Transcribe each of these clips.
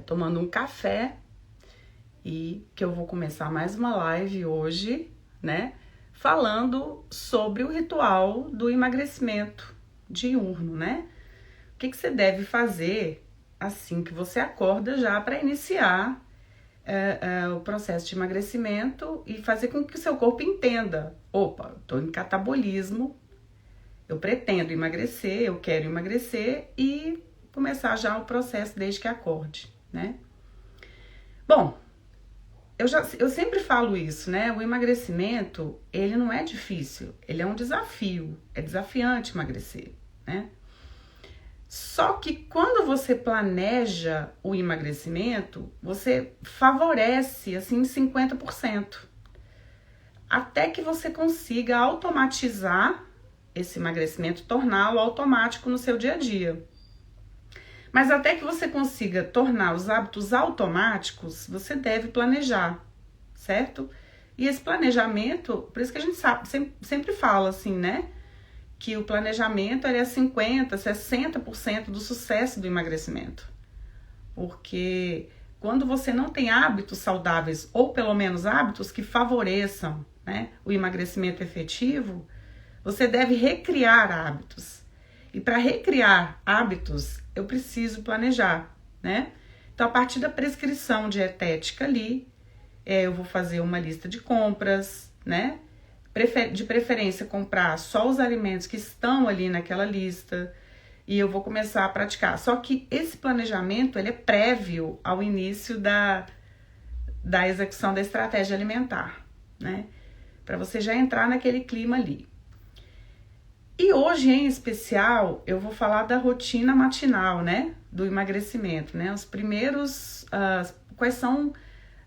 tomando um café e que eu vou começar mais uma live hoje, né? Falando sobre o ritual do emagrecimento diurno, né? O que você deve fazer assim que você acorda já para iniciar o processo de emagrecimento e fazer com que o seu corpo entenda: opa, estou em catabolismo, eu pretendo emagrecer, eu quero emagrecer e começar já o processo desde que acorde, né? Bom, eu sempre falo isso, né? O emagrecimento, ele não é difícil, ele é um desafio, é desafiante emagrecer, né? Só que quando você planeja o emagrecimento, você favorece, assim, 50%. Até que você consiga automatizar esse emagrecimento, torná-lo automático no seu dia a dia. Mas até que você consiga tornar os hábitos automáticos, você deve planejar, certo? E esse planejamento, por isso que a gente sempre fala assim, né? Que o planejamento é 50%, 60% do sucesso do emagrecimento. Porque quando você não tem hábitos saudáveis, ou pelo menos hábitos que favoreçam, né, o emagrecimento efetivo, você deve recriar hábitos. E para recriar hábitos, eu preciso planejar, né? Então, a partir da prescrição dietética ali, eu vou fazer uma lista de compras, né? De preferência, comprar só os alimentos que estão ali naquela lista e eu vou começar a praticar. Só que esse planejamento, ele é prévio ao início da execução da estratégia alimentar, né? Para você já entrar naquele clima ali. E hoje, em especial, eu vou falar da rotina matinal, né? Do emagrecimento, né? Quais são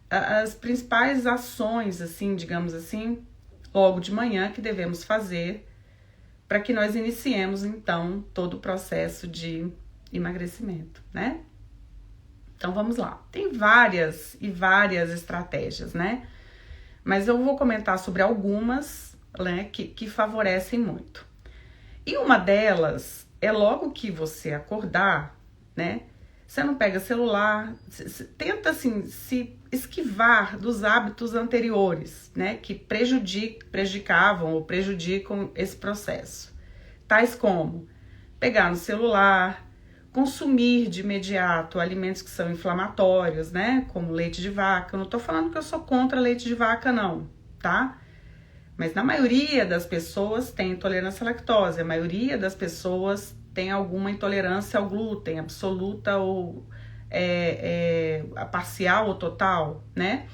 as principais ações, assim, digamos assim, logo de manhã que devemos fazer para que nós iniciemos, então, todo o processo de emagrecimento, né? Então, vamos lá. Tem várias estratégias, né? Mas eu vou comentar sobre algumas, né, que favorecem muito. E uma delas é logo que você acordar, né? Você não pega celular, tenta assim se esquivar dos hábitos anteriores, né? Que prejudicavam ou prejudicam esse processo. Tais como pegar no celular, consumir de imediato alimentos que são inflamatórios, né? Como leite de vaca. Eu não tô falando que eu sou contra leite de vaca, não, tá? Mas na maioria das pessoas tem intolerância à lactose, a maioria das pessoas tem alguma intolerância ao glúten, absoluta ou a parcial ou total, né?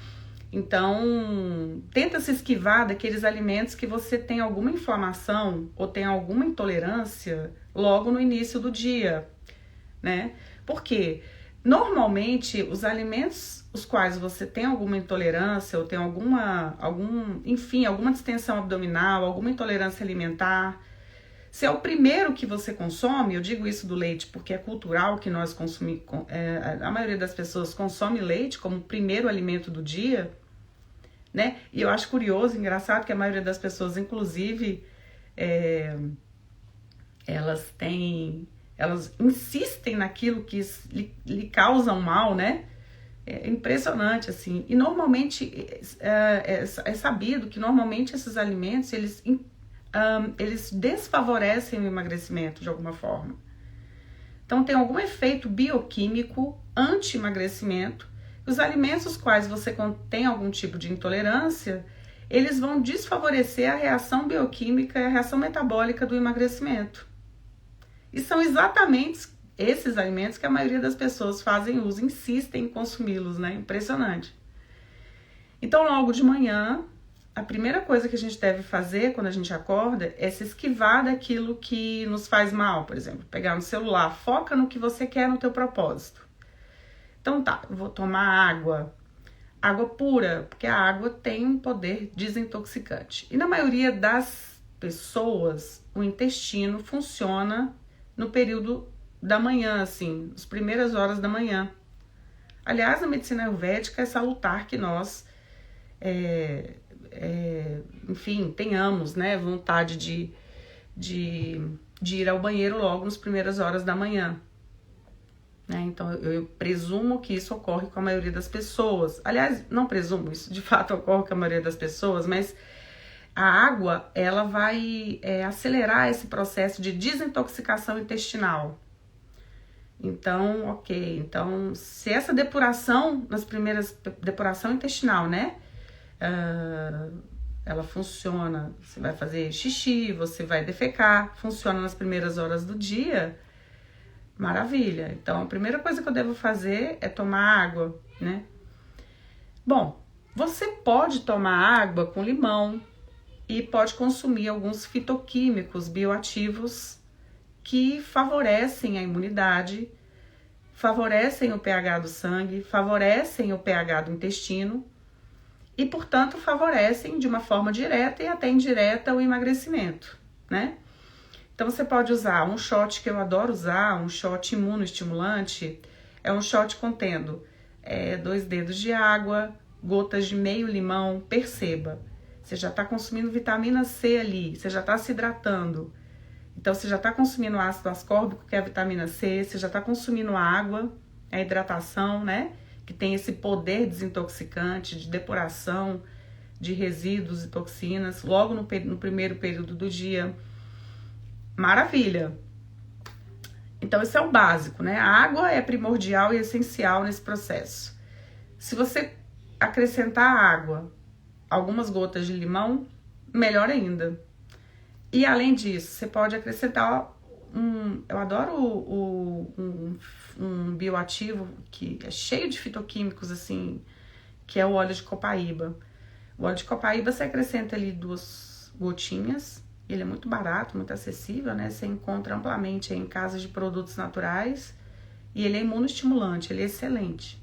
Então, tenta se esquivar daqueles alimentos que você tem alguma inflamação ou tem alguma intolerância logo no início do dia, né? Por quê? Normalmente, os alimentos os quais você tem alguma intolerância ou tem alguma distensão abdominal, alguma intolerância alimentar, se é o primeiro que você consome, eu digo isso do leite porque é cultural que nós consumimos, a maioria das pessoas consome leite como primeiro alimento do dia, né? E eu acho curioso, engraçado que a maioria das pessoas, inclusive, elas insistem naquilo que lhe causam mal, né? É impressionante, assim. E normalmente é sabido que normalmente esses alimentos eles desfavorecem o emagrecimento de alguma forma. Então tem algum efeito bioquímico anti-emagrecimento. Os alimentos os quais você tem algum tipo de intolerância, eles vão desfavorecer a reação bioquímica e a reação metabólica do emagrecimento. E são exatamente esses alimentos que a maioria das pessoas fazem uso, insistem em consumi-los, né? Impressionante. Então, logo de manhã, a primeira coisa que a gente deve fazer quando a gente acorda é se esquivar daquilo que nos faz mal, por exemplo, pegar no celular, foca no que você quer no teu propósito. Então tá, eu vou tomar água pura, porque a água tem um poder desintoxicante. E na maioria das pessoas, o intestino funciona no período da manhã, assim, as primeiras horas da manhã. Aliás, a medicina ayurvédica é salutar que nós, enfim, tenhamos, né, vontade de ir ao banheiro logo nas primeiras horas da manhã. né? Então eu presumo que isso ocorre com a maioria das pessoas. Aliás, não presumo, isso de fato ocorre com a maioria das pessoas, mas a água, ela vai acelerar esse processo de desintoxicação intestinal. Então, ok, então se essa depuração, depuração intestinal, né, ela funciona, você vai fazer xixi, você vai defecar, funciona nas primeiras horas do dia, maravilha. Então, a primeira coisa que eu devo fazer é tomar água, né? Bom, você pode tomar água com limão e pode consumir alguns fitoquímicos bioativos que favorecem a imunidade, favorecem o pH do sangue, favorecem o pH do intestino e, portanto, favorecem de uma forma direta e até indireta o emagrecimento, né? Então, você pode usar um shot que eu adoro usar, um shot imunoestimulante, é um shot contendo 2 dedos de água, gotas de meio limão, perceba, você já está consumindo vitamina C ali, você já está se hidratando. Então, você já está consumindo ácido ascórbico, que é a vitamina C, você já está consumindo água, a hidratação, né? Que tem esse poder desintoxicante, de depuração de resíduos e toxinas, logo no primeiro período do dia. Maravilha! Então, esse é o básico, né? A água é primordial e essencial nesse processo. Se você acrescentar água, algumas gotas de limão, melhor ainda. E além disso, você pode acrescentar eu adoro um bioativo que é cheio de fitoquímicos, assim, que é o óleo de copaíba. O óleo de copaíba você acrescenta ali 2 gotinhas, ele é muito barato, muito acessível, né? Você encontra amplamente em casas de produtos naturais e ele é imunoestimulante, ele é excelente.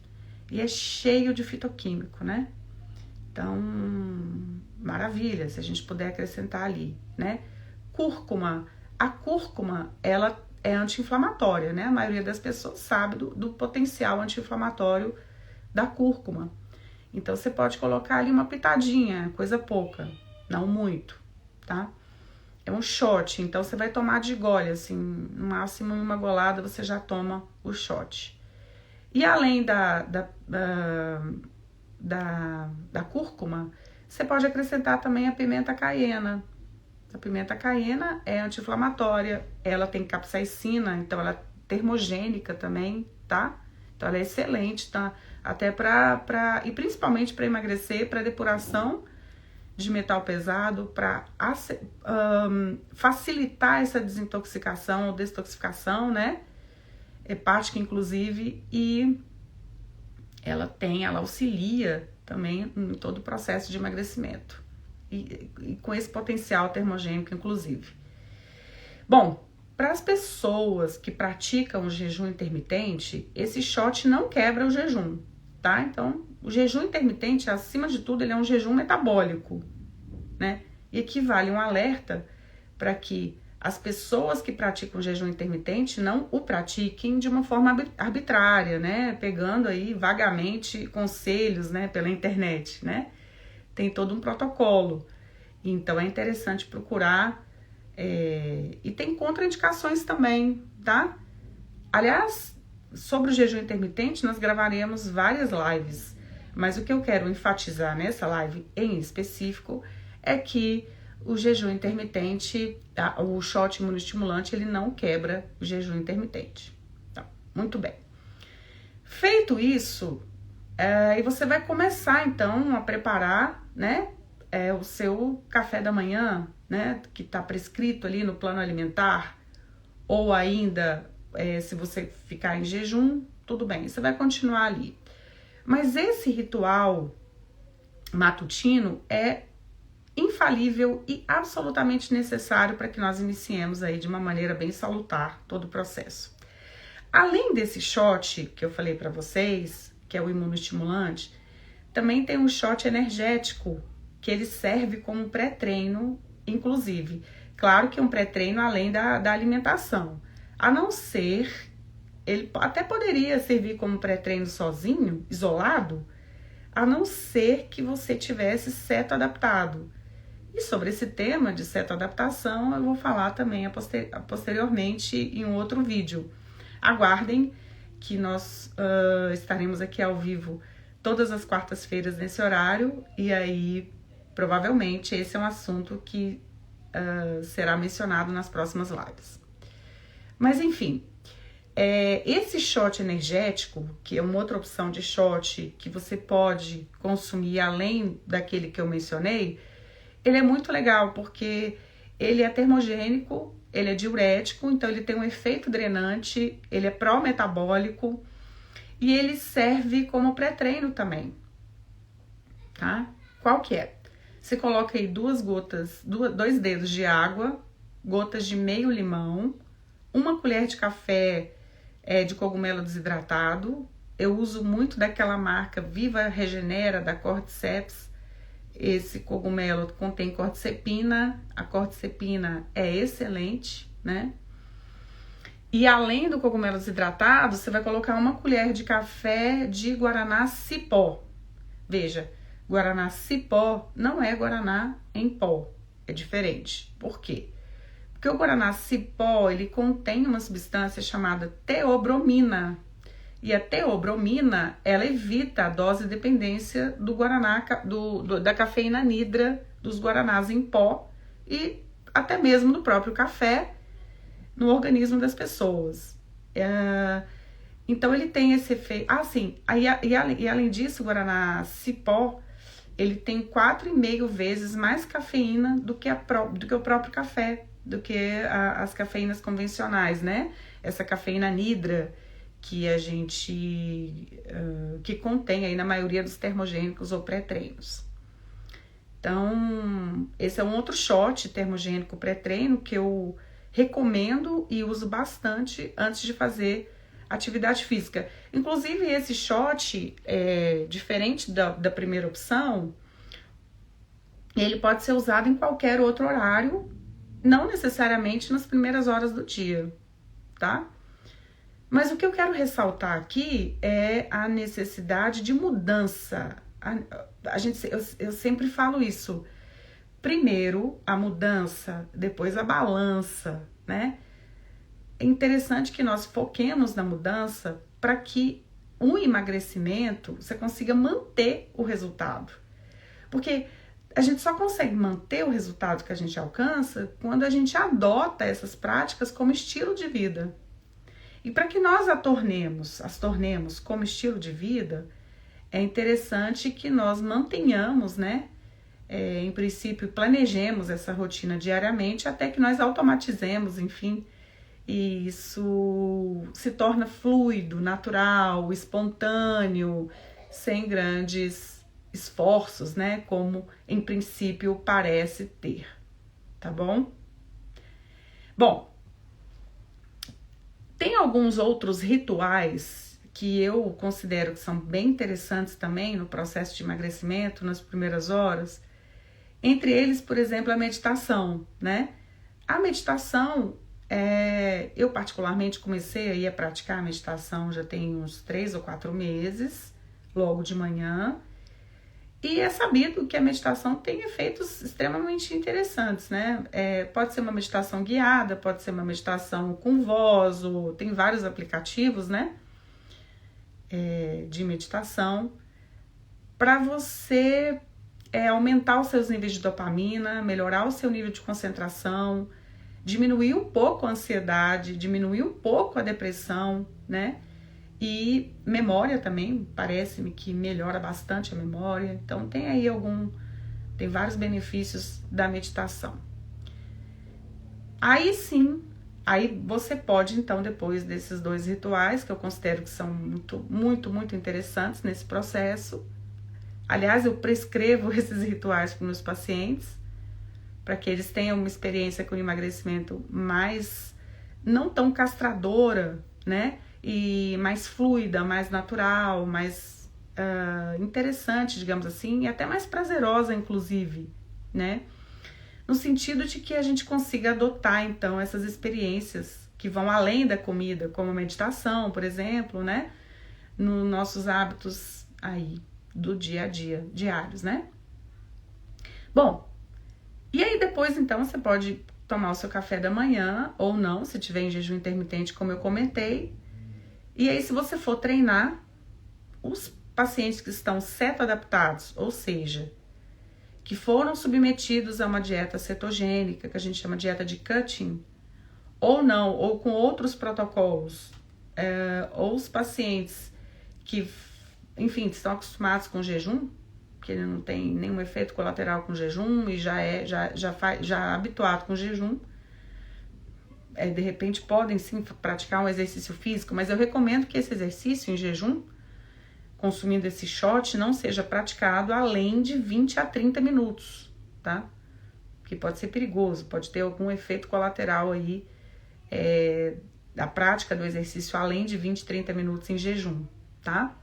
E é cheio de fitoquímico, né? Então, maravilha, se a gente puder acrescentar ali, né? Cúrcuma. A cúrcuma, ela é anti-inflamatória, né? A maioria das pessoas sabe do potencial anti-inflamatório da cúrcuma. Então, você pode colocar ali uma pitadinha, coisa pouca, não muito, tá? É um shot, então você vai tomar de gole, assim, no máximo uma golada você já toma o shot. E além da cúrcuma, você pode acrescentar também a pimenta caiena. A pimenta caiena é anti-inflamatória, ela tem capsaicina, então ela é termogênica também, tá? Então ela é excelente, tá? Até e principalmente para emagrecer, para depuração de metal pesado, para facilitar essa desintoxicação ou detoxificação, né? Hepática, inclusive, e ela auxilia também em todo o processo de emagrecimento. E com esse potencial termogênico, inclusive. Bom, para as pessoas que praticam o jejum intermitente, esse shot não quebra o jejum, tá? Então, o jejum intermitente, acima de tudo, ele é um jejum metabólico, né? E equivale a um alerta para que as pessoas que praticam jejum intermitente não o pratiquem de uma forma arbitrária, né? Pegando aí vagamente conselhos, né? Pela internet, né? Tem todo um protocolo. Então, é interessante procurar. E tem contraindicações também, tá? Aliás, sobre o jejum intermitente, nós gravaremos várias lives. Mas o que eu quero enfatizar nessa live em específico é que o jejum intermitente, o shot imunoestimulante, ele não quebra o jejum intermitente. Tá? Muito bem. Feito isso, e você vai começar então a preparar, né, o seu café da manhã, né, que está prescrito ali no plano alimentar, ou ainda se você ficar em jejum, tudo bem, você vai continuar ali. Mas esse ritual matutino é infalível e absolutamente necessário para que nós iniciemos aí de uma maneira bem salutar todo o processo. Além desse shot que eu falei para vocês, que é o imunoestimulante, também tem um shot energético, que ele serve como pré-treino, inclusive. Claro que é um pré-treino além da alimentação. A não ser, ele até poderia servir como pré-treino sozinho, isolado, a não ser que você tivesse cetoadaptado. E sobre esse tema de cetoadaptação, eu vou falar também posteriormente em um outro vídeo. Aguardem que nós estaremos aqui ao vivo todas as quartas-feiras nesse horário, e aí provavelmente esse é um assunto que será mencionado nas próximas lives. Mas enfim, esse shot energético, que é uma outra opção de shot que você pode consumir além daquele que eu mencionei, ele é muito legal porque ele é termogênico, ele é diurético, então ele tem um efeito drenante, ele é pró-metabólico e ele serve como pré-treino também, tá? Qual que é? Você coloca aí 2 dedos de água, gotas de meio limão, 1 colher de café de cogumelo desidratado. Eu uso muito daquela marca Viva Regenera, da Cordyceps. Esse cogumelo contém cordycepina, a cordycepina é excelente, né? E além do cogumelo desidratado, você vai colocar 1 colher de café de guaraná cipó. Veja, guaraná cipó não é guaraná em pó, é diferente. Por quê? Porque o guaraná cipó, ele contém uma substância chamada teobromina. E a teobromina, ela evita a dose de dependência do guaraná, da cafeína anidra dos guaranás em pó e até mesmo do próprio café no organismo das pessoas. Então ele tem esse efeito. E além disso, o guaraná cipó, ele tem 4,5 vezes mais cafeína do que o próprio café, do que as cafeínas convencionais, né? Essa cafeína anidra que a gente que contém aí na maioria dos termogênicos ou pré-treinos. Então, esse é um outro shot termogênico pré-treino que eu recomendo e uso bastante antes de fazer atividade física. Inclusive, esse shot, diferente da primeira opção, ele pode ser usado em qualquer outro horário, não necessariamente nas primeiras horas do dia, tá? Mas o que eu quero ressaltar aqui é a necessidade de mudança. Eu sempre falo isso. Primeiro a mudança, depois a balança, né? É interessante que nós foquemos na mudança para que um emagrecimento você consiga manter o resultado. Porque a gente só consegue manter o resultado que a gente alcança quando a gente adota essas práticas como estilo de vida. E para que nós as tornemos como estilo de vida, é interessante que nós mantenhamos, né? Em princípio, planejemos essa rotina diariamente até que nós automatizemos, enfim, e isso se torna fluido, natural, espontâneo, sem grandes esforços, né? Como em princípio parece ter, tá bom? Bom, tem alguns outros rituais que eu considero que são bem interessantes também no processo de emagrecimento, nas primeiras horas. Entre eles, por exemplo, a meditação, né? A meditação, eu particularmente comecei aí a praticar a meditação já tem uns 3 ou 4 meses, logo de manhã. E é sabido que a meditação tem efeitos extremamente interessantes, né? Pode ser uma meditação guiada, pode ser uma meditação com voz, ou tem vários aplicativos, né? De meditação, para você aumentar os seus níveis de dopamina, melhorar o seu nível de concentração, diminuir um pouco a ansiedade, diminuir um pouco a depressão, né? E memória também, parece-me que melhora bastante a memória. Então tem aí tem vários benefícios da meditação. Aí sim, aí você pode então, depois desses 2 rituais, que eu considero que são muito, muito, muito interessantes nesse processo. Aliás, eu prescrevo esses rituais para os meus pacientes, para que eles tenham uma experiência com emagrecimento mais, não tão castradora, né? E mais fluida, mais natural, mais interessante, digamos assim, e até mais prazerosa, inclusive, né? No sentido de que a gente consiga adotar, então, essas experiências que vão além da comida, como a meditação, por exemplo, né? Nos nossos hábitos aí do dia a dia, diários, né? Bom, e aí depois, então, você pode tomar o seu café da manhã, ou não, se tiver em jejum intermitente, como eu comentei. E aí, se você for treinar, os pacientes que estão cetoadaptados, ou seja, que foram submetidos a uma dieta cetogênica, que a gente chama de dieta de cutting, ou não, ou com outros protocolos, ou os pacientes que, enfim, estão acostumados com jejum, que ele não tem nenhum efeito colateral com jejum e já é habituado com jejum, de repente podem sim praticar um exercício físico, mas eu recomendo que esse exercício em jejum, consumindo esse shot, não seja praticado além de 20 a 30 minutos, tá? Que pode ser perigoso, pode ter algum efeito colateral aí da prática do exercício além de 20, 30 minutos em jejum, tá?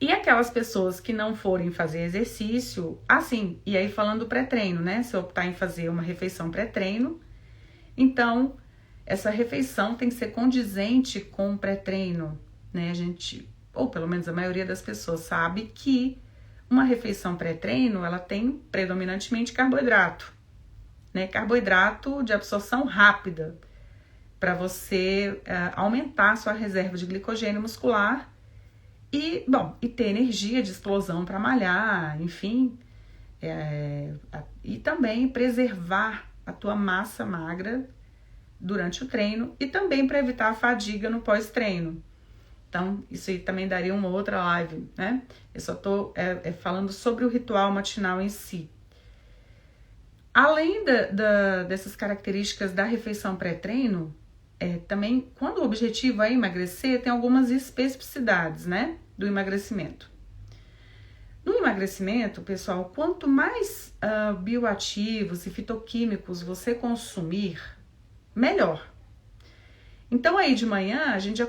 E aquelas pessoas que não forem fazer exercício, assim, e aí falando do pré-treino, né? Se eu optar em fazer uma refeição pré-treino, então essa refeição tem que ser condizente com o pré-treino, né? A gente, ou pelo menos a maioria das pessoas sabe que uma refeição pré-treino, ela tem predominantemente carboidrato, né? Carboidrato de absorção rápida, para você aumentar a sua reserva de glicogênio muscular e ter energia de explosão para malhar, enfim, e também preservar a tua massa magra durante o treino e também para evitar a fadiga no pós-treino. Então, isso aí também daria uma outra live, né? Eu só tô falando sobre o ritual matinal em si. Além dessas características da refeição pré-treino, também, quando o objetivo é emagrecer, tem algumas especificidades, né, do emagrecimento. No emagrecimento, pessoal, quanto mais bioativos e fitoquímicos você consumir, melhor. Então, aí de manhã, a gente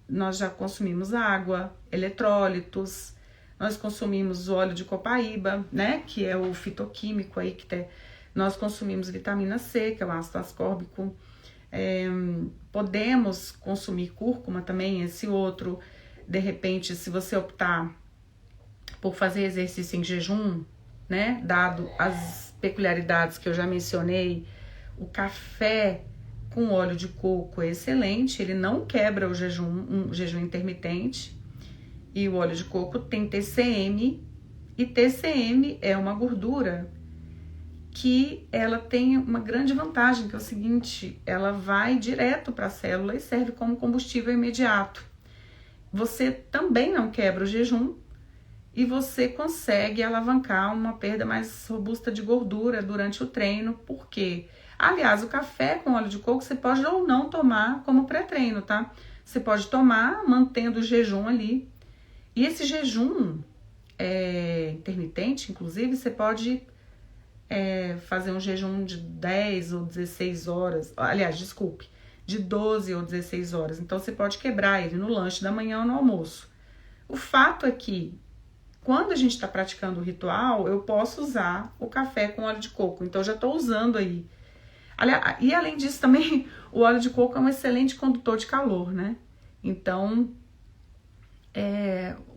nós já consumimos água, eletrólitos, nós consumimos o óleo de copaíba, né, que é o fitoquímico aí nós consumimos vitamina C, que é o ácido ascórbico. Podemos consumir cúrcuma também, esse outro, de repente, se você optar por fazer exercício em jejum, né, dado as peculiaridades que eu já mencionei, o café com óleo de coco é excelente, ele não quebra o jejum, um jejum intermitente, e o óleo de coco tem TCM, e TCM é uma gordura que ela tem uma grande vantagem, que é o seguinte, ela vai direto para a célula e serve como combustível imediato. Você também não quebra o jejum e você consegue alavancar uma perda mais robusta de gordura durante o treino, porque, aliás, o café com óleo de coco você pode ou não tomar como pré-treino, tá? Você pode tomar mantendo o jejum ali. E esse jejum intermitente, inclusive, você pode fazer um jejum de 10 ou 16 horas, aliás, desculpe, de 12 ou 16 horas. Então, você pode quebrar ele no lanche da manhã ou no almoço. O fato é que, quando a gente está praticando o ritual, eu posso usar o café com óleo de coco. Então, eu já estou usando aí. E, além disso, também, o óleo de coco é um excelente condutor de calor, né? Então,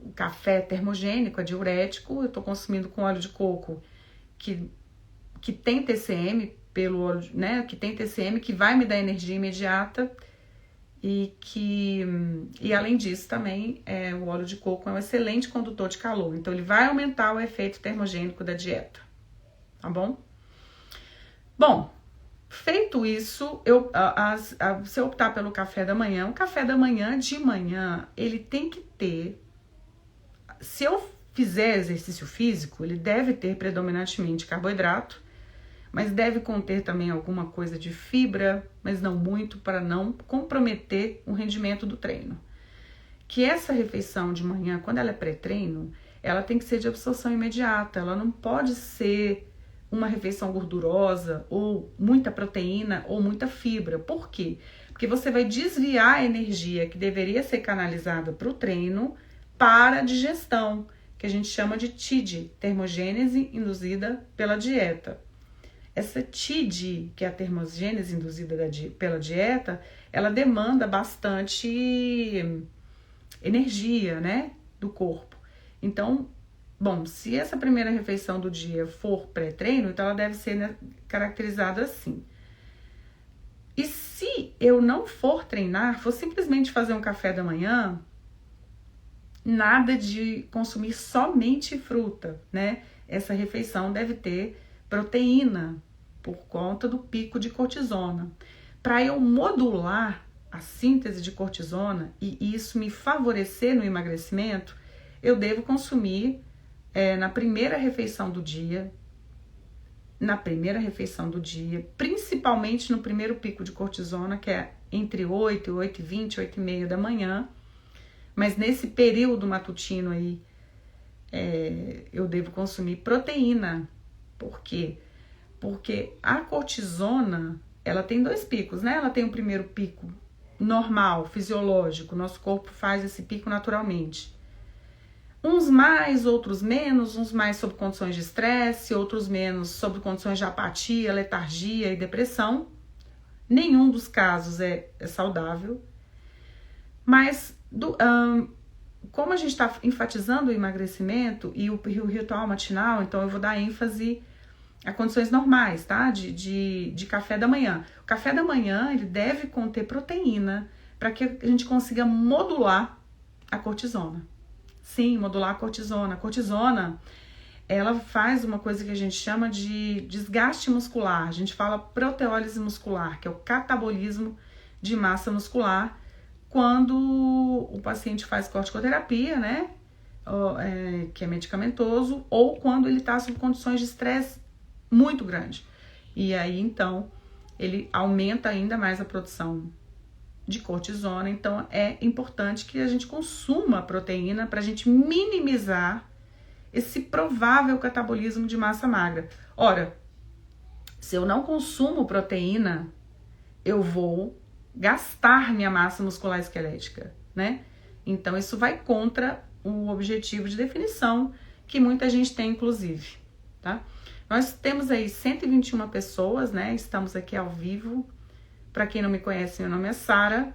o café termogênico, é diurético, eu estou consumindo com óleo de coco, que tem TCM pelo óleo, né, que tem TCM, que vai me dar energia imediata e além disso também o óleo de coco é um excelente condutor de calor, então ele vai aumentar o efeito termogênico da dieta, tá bom? Bom, feito isso, se eu optar pelo café da manhã, o café da manhã, de manhã, ele tem que ter, se eu fizer exercício físico, ele deve ter predominantemente carboidrato, mas deve conter também alguma coisa de fibra, mas não muito, para não comprometer o rendimento do treino. Que essa refeição de manhã, quando ela é pré-treino, ela tem que ser de absorção imediata, ela não pode ser uma refeição gordurosa, ou muita proteína, ou muita fibra. Por quê? Porque você vai desviar a energia que deveria ser canalizada para o treino para a digestão, que a gente chama de TID, termogênese induzida pela dieta. Essa TID, que é a termogênese induzida pela dieta, ela demanda bastante energia, né, do corpo. Então, bom, se essa primeira refeição do dia for pré-treino, então ela deve ser, né, caracterizada assim. E se eu não for treinar, for simplesmente fazer um café da manhã, nada de consumir somente fruta, né? Essa refeição deve ter proteína por conta do pico de cortisona. Para eu modular a síntese de cortisona e isso me favorecer no emagrecimento, eu devo consumir na primeira refeição do dia, principalmente no primeiro pico de cortisona, que é entre 8 e 8h20, 8h30 da manhã. Mas nesse período matutino aí, eu devo consumir proteína. Por quê? Porque a cortisona, ela tem 2 picos, né? Ela tem o primeiro pico normal, fisiológico, nosso corpo faz esse pico naturalmente. Uns mais, outros menos, uns mais sob condições de estresse, outros menos sob condições de apatia, letargia e depressão. Nenhum dos casos é saudável. Mas, como a gente está enfatizando o emagrecimento e o ritual matinal, então eu vou dar ênfase a condições normais, tá? De café da manhã. O café da manhã, ele deve conter proteína para que a gente consiga modular a cortisona. Sim, modular a cortisona. A cortisona, ela faz uma coisa que a gente chama de desgaste muscular. A gente fala proteólise muscular, que é o catabolismo de massa muscular, quando o paciente faz corticoterapia, né? Que é medicamentoso, ou quando ele está sob condições de estresse muito grande. E aí, então, ele aumenta ainda mais a produção de cortisona. Então, é importante que a gente consuma proteína para a gente minimizar esse provável catabolismo de massa magra. Ora, se eu não consumo proteína, eu vou gastar minha massa muscular esquelética, né? Então, isso vai contra o objetivo de definição que muita gente tem, inclusive, tá? Nós temos aí 121 pessoas, né? Estamos aqui ao vivo. Para quem não me conhece, meu nome é Sara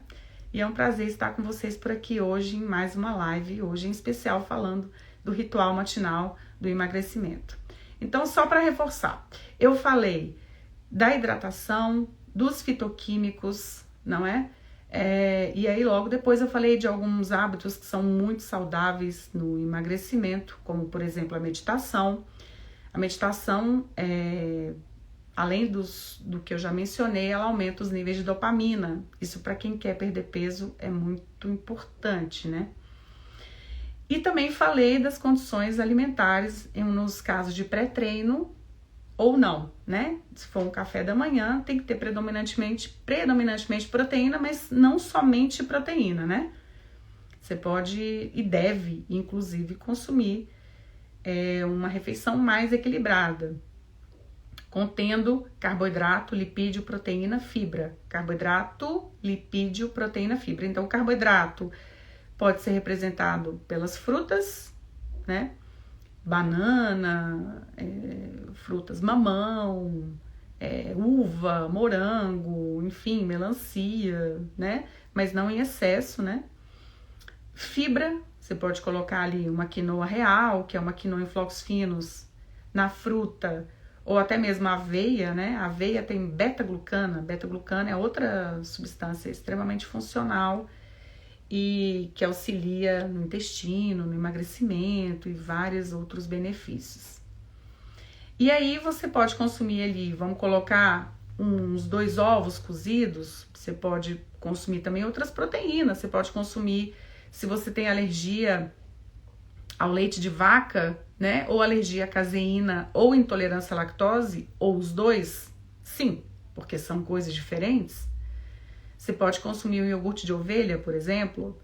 e é um prazer estar com vocês por aqui hoje em mais uma live, hoje em especial falando do ritual matinal do emagrecimento. Então, só para reforçar, eu falei da hidratação, dos fitoquímicos, não é? E aí logo depois eu falei de alguns hábitos que são muito saudáveis no emagrecimento, como por exemplo a meditação. A meditação, além do que eu já mencionei, ela aumenta os níveis de dopamina. Isso para quem quer perder peso é muito importante, né? E também falei das condições alimentares nos casos de pré-treino ou não, né? Se for um café da manhã, tem que ter predominantemente proteína, mas não somente proteína, né? Você pode e deve, inclusive, consumir uma refeição mais equilibrada, contendo carboidrato, lipídio, proteína, fibra. Carboidrato, lipídio, proteína, fibra. Então, o carboidrato pode ser representado pelas frutas, né? Banana, frutas mamão, uva, morango, enfim, melancia, né? Mas não em excesso, né? Fibra, você pode colocar ali uma quinoa real, que é uma quinoa em flocos finos, na fruta, ou até mesmo a aveia, né? A aveia tem beta-glucana. Beta-glucana é outra substância extremamente funcional e que auxilia no intestino, no emagrecimento e vários outros benefícios. E aí você pode consumir ali, vamos colocar uns 2 ovos cozidos, você pode consumir também outras proteínas, você pode consumir, se você tem alergia ao leite de vaca, né, ou alergia à caseína ou intolerância à lactose, ou os dois, sim, porque são coisas diferentes. Você pode consumir um iogurte de ovelha, por exemplo,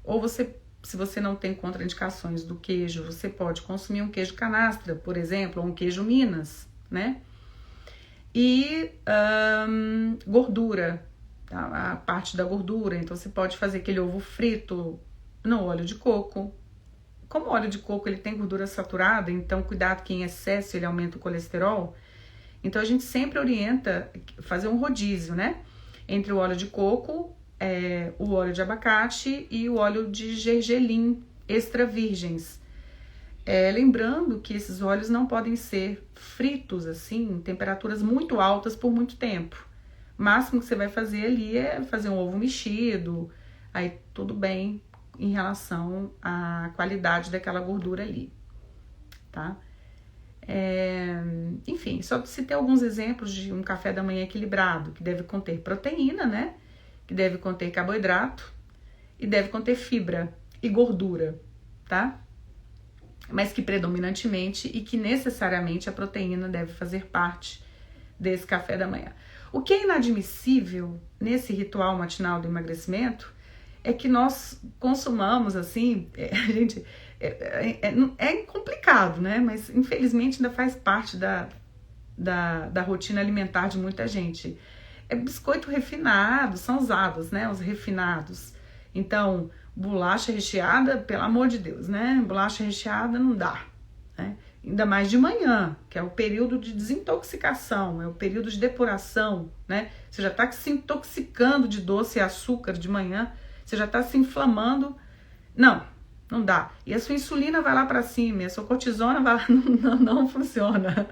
ou se você não tem contraindicações do queijo, você pode consumir um queijo canastra, por exemplo, ou um queijo Minas, né? E gordura, tá? A parte da gordura, então você pode fazer aquele ovo frito no óleo de coco. Como o óleo de coco ele tem gordura saturada, então cuidado que em excesso ele aumenta o colesterol. Então a gente sempre orienta fazer um rodízio, né? Entre o óleo de coco, o óleo de abacate e o óleo de gergelim extra virgens. Lembrando que esses óleos não podem ser fritos assim, em temperaturas muito altas por muito tempo, O máximo que você vai fazer ali é fazer um ovo mexido, aí tudo bem em relação à qualidade daquela gordura ali, tá? Enfim, só citei alguns exemplos de um café da manhã equilibrado, que deve conter proteína, né? Que deve conter carboidrato e deve conter fibra e gordura, tá? Mas que predominantemente e que necessariamente a proteína deve fazer parte desse café da manhã. O que é inadmissível nesse ritual matinal do emagrecimento é que nós consumamos assim, gente, é complicado, né? Mas infelizmente ainda faz parte da rotina alimentar de muita gente. É biscoito refinado, são usados, né? Os refinados. Então, bolacha recheada, pelo amor de Deus, né? Bolacha recheada não dá, né? Ainda mais de manhã, que é o período de desintoxicação, é o período de depuração, né? Você já está se intoxicando de doce e açúcar de manhã, você já está se inflamando. Não dá. E a sua insulina vai lá para cima, e a sua cortisona vai lá, não funciona.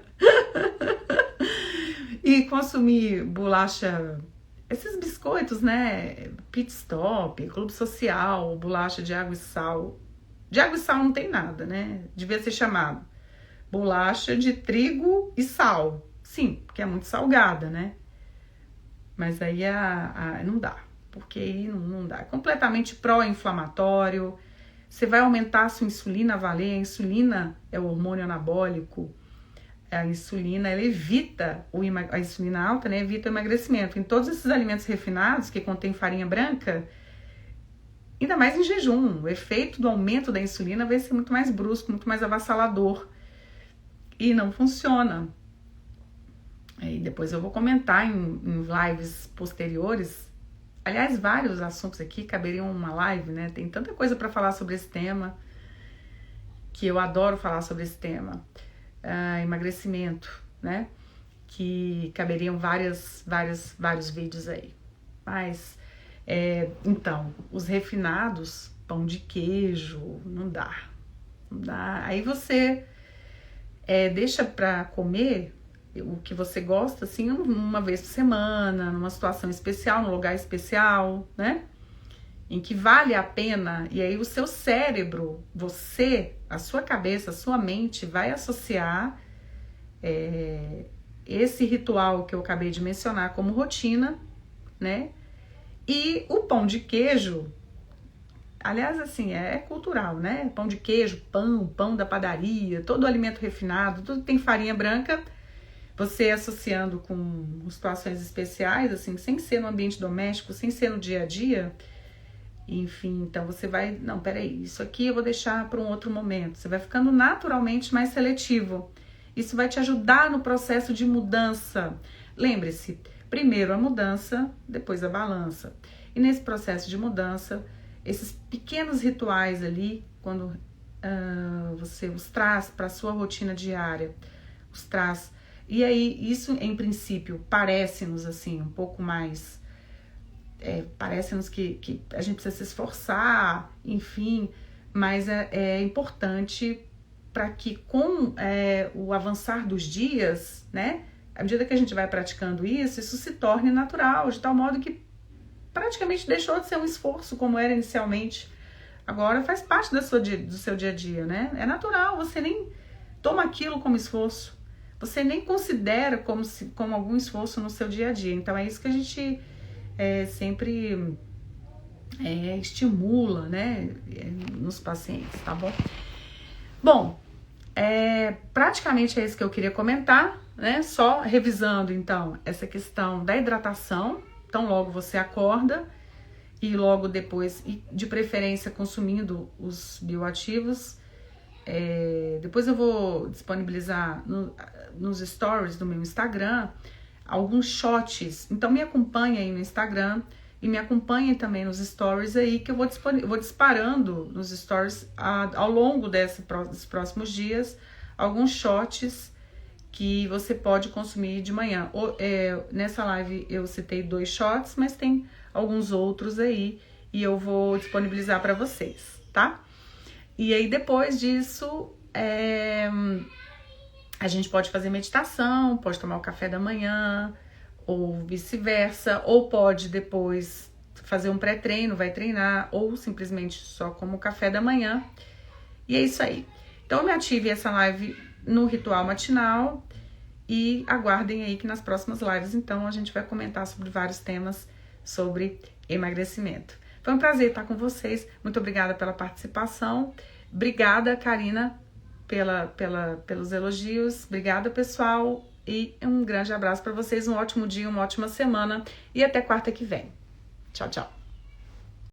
E consumir bolacha, esses biscoitos, né? Pit Stop, Clube Social, bolacha de água e sal. De água e sal não tem nada, né? Devia ser chamado bolacha de trigo e sal. Sim, porque é muito salgada, né? Mas aí não dá, porque aí não dá. É completamente pró-inflamatório. Você vai aumentar a sua insulina a valer. A insulina é o hormônio anabólico. A insulina, ela evita, a insulina alta, né, evita o emagrecimento. Em todos esses alimentos refinados que contêm farinha branca, ainda mais em jejum, o efeito do aumento da insulina vai ser muito mais brusco, muito mais avassalador. E não funciona. E depois eu vou comentar em lives posteriores. Aliás, vários assuntos aqui caberiam uma live, né? Tem tanta coisa para falar sobre esse tema, que eu adoro falar sobre esse tema. Emagrecimento, né? Que caberiam vários vídeos aí. Mas, então, os refinados, pão de queijo, não dá. Aí você deixa para comer o que você gosta, assim, uma vez por semana, numa situação especial, num lugar especial, né? Em que vale a pena, e aí o seu cérebro, a sua cabeça, a sua mente vai associar esse ritual que eu acabei de mencionar como rotina, né? E o pão de queijo, aliás, assim, é cultural, né? Pão de queijo, pão da padaria, todo alimento refinado, tudo que tem farinha branca, você associando com situações especiais, assim, sem ser no ambiente doméstico, sem ser no dia a dia, enfim, então você vai, não, peraí, isso aqui eu vou deixar para um outro momento. Você vai ficando naturalmente mais seletivo. Isso vai te ajudar no processo de mudança. Lembre-se, primeiro a mudança, depois a balança. E nesse processo de mudança, esses pequenos rituais ali, quando você os traz para a sua rotina diária, os traz. E aí, isso em princípio parece-nos assim, um pouco mais. Parece-nos que a gente precisa se esforçar, enfim, mas é importante para que com o avançar dos dias, né, à medida que a gente vai praticando isso se torne natural, de tal modo que praticamente deixou de ser um esforço como era inicialmente. Agora faz parte do seu dia a dia, né? É natural, você nem toma aquilo como esforço, você nem considera como algum esforço no seu dia a dia. Então é isso que a gente sempre estimula, né, nos pacientes, tá bom? Bom, praticamente é isso que eu queria comentar, né? Só revisando então essa questão da hidratação. Então logo você acorda e logo depois, e de preferência consumindo os bioativos. Depois eu vou disponibilizar nos stories do meu Instagram alguns shots. Então me acompanha aí no Instagram e me acompanhe também nos stories aí, que eu vou disparando nos stories ao longo desses próximos dias alguns shots que você pode consumir de manhã. Nessa live eu citei 2 shots, mas tem alguns outros aí e eu vou disponibilizar para vocês, tá? E aí depois disso a gente pode fazer meditação, pode tomar o café da manhã, ou vice-versa, ou pode depois fazer um pré-treino, vai treinar, ou simplesmente só como café da manhã. E é isso aí. Então, me ative essa live no ritual matinal e aguardem aí que nas próximas lives, então, a gente vai comentar sobre vários temas sobre emagrecimento. Foi um prazer estar com vocês. Muito obrigada pela participação. Obrigada, Karina, pelos elogios. Obrigada, pessoal. E um grande abraço para vocês. Um ótimo dia, uma ótima semana. E até quarta que vem. Tchau, tchau.